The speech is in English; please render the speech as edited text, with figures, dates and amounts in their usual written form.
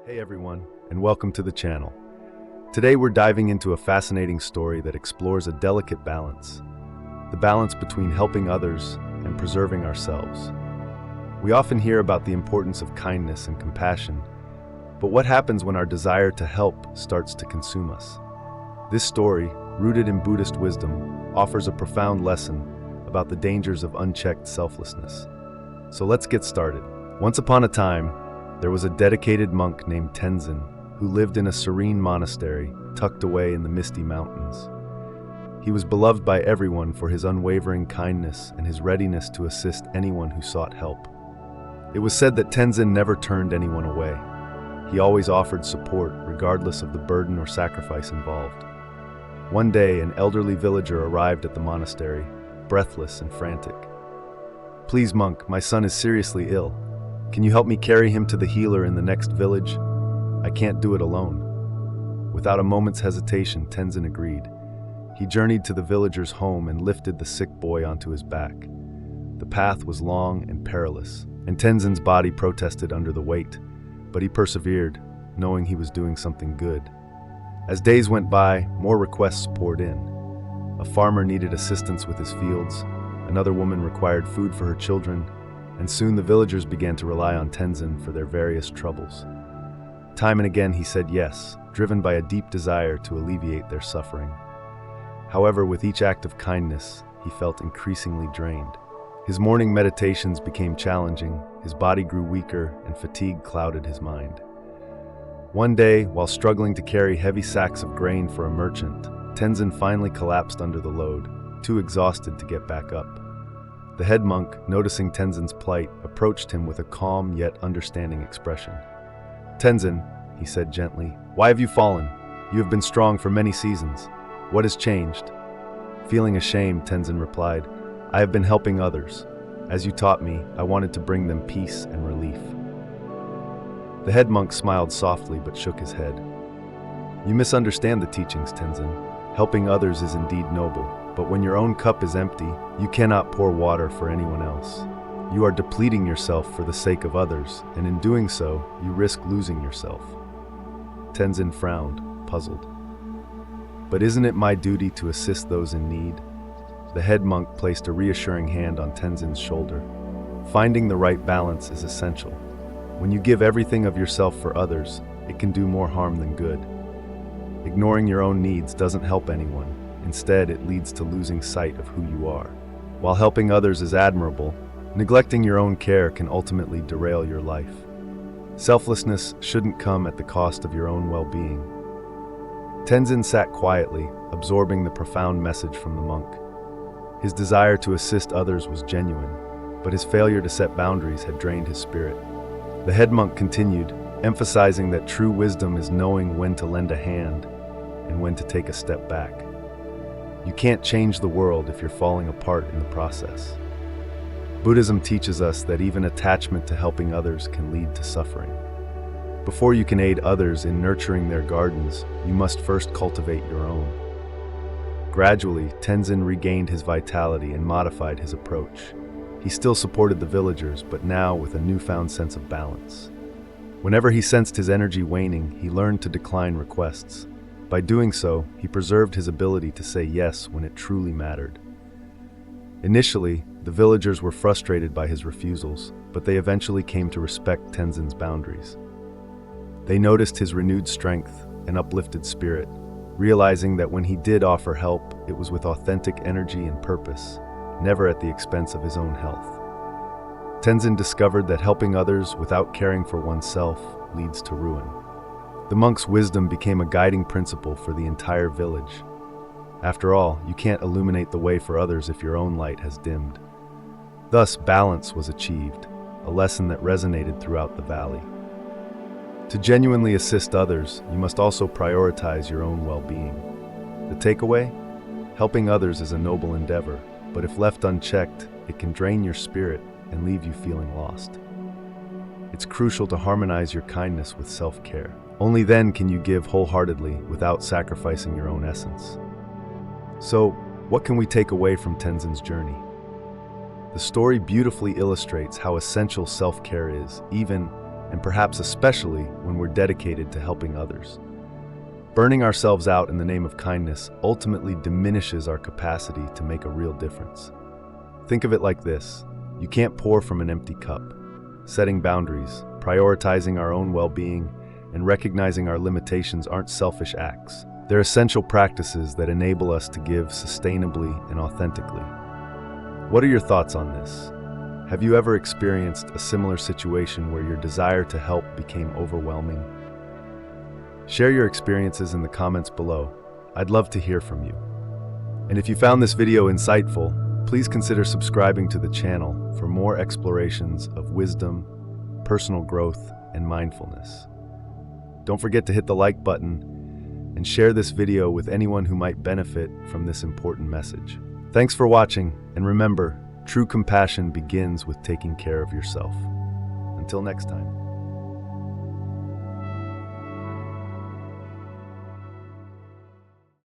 Hey everyone, and welcome to the channel. Today we're diving into a fascinating story that explores a delicate balance. The balance between helping others and preserving ourselves. We often hear about the importance of kindness and compassion, but what happens when our desire to help starts to consume us? This story, rooted in Buddhist wisdom, offers a profound lesson about the dangers of unchecked selflessness. So let's get started. Once upon a time, there was a dedicated monk named Tenzin who lived in a serene monastery tucked away in the misty mountains. He was beloved by everyone for his unwavering kindness and his readiness to assist anyone who sought help. It was said that Tenzin never turned anyone away. He always offered support, regardless of the burden or sacrifice involved. One day, an elderly villager arrived at the monastery, breathless and frantic. "Please, monk, my son is seriously ill. Can you help me carry him to the healer in the next village? I can't do it alone." Without a moment's hesitation, Tenzin agreed. He journeyed to the villager's home and lifted the sick boy onto his back. The path was long and perilous, and Tenzin's body protested under the weight, but he persevered, knowing he was doing something good. As days went by, more requests poured in. A farmer needed assistance with his fields, another woman required food for her children, and soon the villagers began to rely on Tenzin for their various troubles. Time and again he said yes, driven by a deep desire to alleviate their suffering. However, with each act of kindness, he felt increasingly drained. His morning meditations became challenging, his body grew weaker, and fatigue clouded his mind. One day, while struggling to carry heavy sacks of grain for a merchant, Tenzin finally collapsed under the load, too exhausted to get back up. The head monk, noticing Tenzin's plight, approached him with a calm yet understanding expression. "Tenzin," he said gently, "why have you fallen? You have been strong for many seasons. What has changed?" Feeling ashamed, Tenzin replied, "I have been helping others. As you taught me, I wanted to bring them peace and relief." The head monk smiled softly but shook his head. "You misunderstand the teachings, Tenzin. Helping others is indeed noble, but when your own cup is empty, you cannot pour water for anyone else. You are depleting yourself for the sake of others, and in doing so, you risk losing yourself." Tenzin frowned, puzzled. "But isn't it my duty to assist those in need?" The head monk placed a reassuring hand on Tenzin's shoulder. "Finding the right balance is essential. When you give everything of yourself for others, it can do more harm than good. Ignoring your own needs doesn't help anyone. Instead, it leads to losing sight of who you are. While helping others is admirable, neglecting your own care can ultimately derail your life. Selflessness shouldn't come at the cost of your own well-being." Tenzin sat quietly, absorbing the profound message from the monk. His desire to assist others was genuine, but his failure to set boundaries had drained his spirit. The head monk continued, emphasizing that true wisdom is knowing when to lend a hand and when to take a step back. You can't change the world if you're falling apart in the process. Buddhism teaches us that even attachment to helping others can lead to suffering. Before you can aid others in nurturing their gardens, you must first cultivate your own. Gradually, Tenzin regained his vitality and modified his approach. He still supported the villagers, but now with a newfound sense of balance. Whenever he sensed his energy waning, he learned to decline requests. By doing so, he preserved his ability to say yes when it truly mattered. Initially, the villagers were frustrated by his refusals, but they eventually came to respect Tenzin's boundaries. They noticed his renewed strength and uplifted spirit, realizing that when he did offer help, it was with authentic energy and purpose, never at the expense of his own health. Tenzin discovered that helping others without caring for oneself leads to ruin. The monk's wisdom became a guiding principle for the entire village. After all, you can't illuminate the way for others if your own light has dimmed. Thus, balance was achieved, a lesson that resonated throughout the valley. To genuinely assist others, you must also prioritize your own well-being. The takeaway? Helping others is a noble endeavor, but if left unchecked, it can drain your spirit and leave you feeling lost. It's crucial to harmonize your kindness with self-care. Only then can you give wholeheartedly without sacrificing your own essence. So, what can we take away from Tenzin's journey? The story beautifully illustrates how essential self-care is, even and perhaps especially when we're dedicated to helping others. Burning ourselves out in the name of kindness ultimately diminishes our capacity to make a real difference. Think of it like this: you can't pour from an empty cup. Setting boundaries, prioritizing our own well-being, and recognizing our limitations aren't selfish acts. They're essential practices that enable us to give sustainably and authentically. What are your thoughts on this? Have you ever experienced a similar situation where your desire to help became overwhelming? Share your experiences in the comments below. I'd love to hear from you. And if you found this video insightful, please consider subscribing to the channel for more explorations of wisdom, personal growth, and mindfulness. Don't forget to hit the like button and share this video with anyone who might benefit from this important message. Thanks for watching, and remember, true compassion begins with taking care of yourself. Until next time.